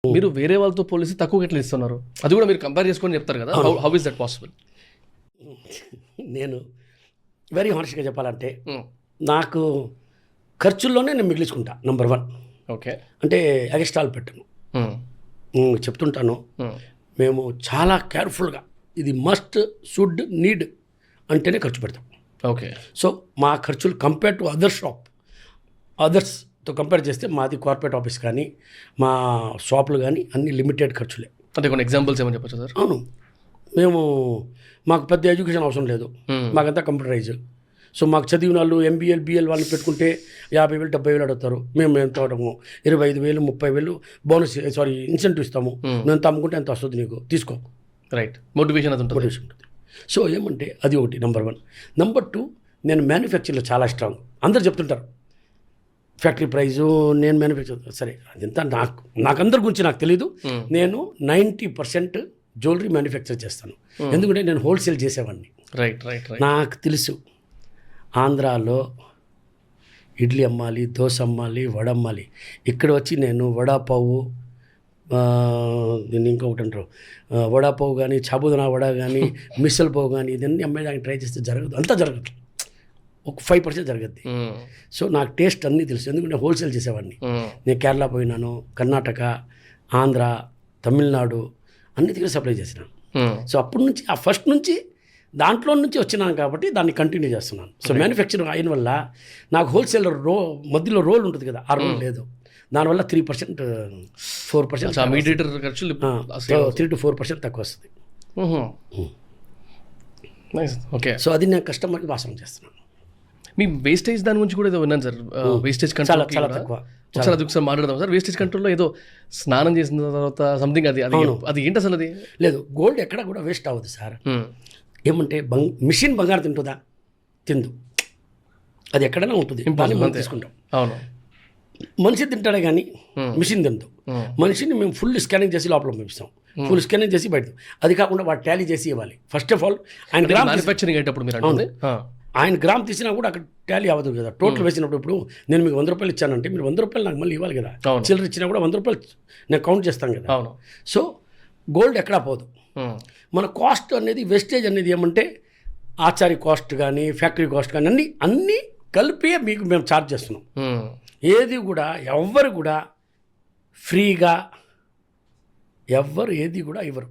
మీరు వేరే వాళ్ళతో పోలిసి తక్కువ ఎట్లా ఇస్తున్నారు? అది కూడా మీరు కంపేర్ చేసుకొని చెప్తారు కదా, హౌ ఇస్ దట్ పాసిబుల్? నేను వెరీ హానెస్ట్గా చెప్పాలంటే నాకు ఖర్చుల్లోనే నేను మిగిలించుకుంటా. Number 1 okay. అంటే ఎగస్ట్రాలు పెట్టను. చెప్తుంటాను, మేము చాలా కేర్ఫుల్గా ఇది మస్ట్ షుడ్ నీడ్ అంటేనే ఖర్చు పెడతాం. ఓకే. సో మా ఖర్చులు కంపేర్ టు అదర్స్తో కంపేర్ చేస్తే మాది కార్పొరేట్ ఆఫీస్ కానీ మా షాపులు కానీ అన్ని లిమిటెడ్ ఖర్చులే. అంటే కొన్ని ఎగ్జాంపుల్స్ ఏమని చెప్పచ్చు సార్? అవును, మాకు పెద్ద ఎడ్యుకేషన్ అవసరం లేదు, మాకంతా కంప్యూటరైజ్. సో మాకు చదివిన వాళ్ళు MBA BL వాళ్ళని పెట్టుకుంటే 50,000 70,000 అడుగుతారు. మేము ఎంత అవడము 25,000 30,000 బోనస్ ఇన్సెంటివ్ ఇస్తాము. నువ్వు ఎంత అమ్ముకుంటే ఎంత వస్తుంది నీకు తీసుకో. రైట్, మోటివేషన్ అది ఉంటుంది. మోటివేషన్ ఉంటుంది. సో ఏమంటే అది ఒకటి నంబర్ 1. నంబర్ 2, నేను మ్యానుఫ్యాక్చర్లో చాలా స్ట్రాంగ్. అందరు చెప్తుంటారు ఫ్యాక్టరీ ప్రైజు, నేను మ్యానుఫ్యాక్చర్. సరే అదంతా నాకు అందరి గురించి నాకు తెలీదు. నేను 90% జ్యువెలరీ మ్యానుఫ్యాక్చర్ చేస్తాను. ఎందుకంటే నేను హోల్సేల్ చేసేవాడిని. Right right right. నాకు తెలుసు ఆంధ్రాలో ఇడ్లీ అమ్మాలి, దోశ అమ్మాలి, వడ అమ్మాలి. ఇక్కడ వచ్చి నేను వడాపావు, దీన్ని ఇంకొకటి అంటారు వడాపావు కానీ, చాబుదనా వడ కానీ, మిసల్ పావు కానీ, ఇదన్నీ అమ్మేదానికి ట్రై చేస్తే జరగదు. అంతా జరగదు, ఒక 5% జరగద్ది. సో నాకు టేస్ట్ అన్నీ తెలుసు, ఎందుకంటే హోల్సేల్ చేసేవాడిని. నేను కేరళ పోయినాను, కర్ణాటక, ఆంధ్ర, తమిళనాడు అన్ని దగ్గర సప్లై చేసినాను. సో అప్పటి నుంచి ఆ ఫస్ట్ నుంచి దాంట్లో నుంచి వచ్చినాను కాబట్టి దాన్ని కంటిన్యూ చేస్తున్నాను. సో మ్యానుఫ్యాక్చరింగ్ అయిన వల్ల నాకు హోల్సేలర్ మధ్యలో రోల్ ఉంటుంది కదా, ఆ రోల్ లేదు. దానివల్ల 3% 4% మీడియేటర్ ఖర్చులు 3 to 4% తక్కువ వస్తుంది. ఓకే. సో అది నేను కస్టమర్కి వాసన చేస్తున్నాను. మీ వేస్టేజ్ దాని గురించి కూడా ఏదో విన్నాను సార్. వేస్టేజ్ చాలా కంట్రోల్ చాలా తక్కువ. ఒకసారి మాట్లాడదాం సార్. వేస్టేజ్ కంట్రోల్లో ఏదో స్నానం చేసిన తర్వాత సంథింగ్ అది ఏంటి అసలు? అది లేదు, గోల్డ్ ఎక్కడ కూడా వేస్ట్ అవ్వదు సార్. ఏమంటే మిషన్ బంగారు తింటుందా? తిందు. అది ఎక్కడైనా ఉంటుంది, మనం తీసుకుంటాం. అవును, మనిషి తింటాడే కానీ మిషన్ తిందు. మనిషిని మేము ఫుల్ స్కానింగ్ చేసి లోపల పంపిస్తాం, ఫుల్ స్కానింగ్ చేసి బయట. అది కాకుండా వాడు టాలీ చేసి ఇవ్వాలి. ఫస్ట్ ఆఫ్ ఆల్ ఆయన గ్రామ్ మ్యానుఫ్యాక్చరింగ్ అయ్యేటప్పుడు మీరు ఆయన గ్రామ్ తీసినా కూడా అక్కడ టాలీ అవ్వదు కదా. టోటల్ వేసినప్పుడు ఇప్పుడు నేను మీకు 100 రూపాయలు ఇచ్చానంటే మీరు 100 రూపాయలు నాకు మళ్ళీ ఇవ్వాలి కదా. చిల్లర ఇచ్చినా కూడా 100 రూపాయలు నేను కౌంట్ చేస్తాను కదా. సో గోల్డ్ ఎక్కడా పోదు. మన కాస్ట్ అనేది, వేస్టేజ్ అనేది ఏమంటే ఆచారి కాస్ట్ కానీ, ఫ్యాక్టరీ కాస్ట్ కానీ అన్నీ కలిపి మీకు మేము ఛార్జ్ చేస్తున్నాం. ఏది కూడా ఎవ్వరు కూడా ఫ్రీగా ఏది కూడా ఇవ్వరు.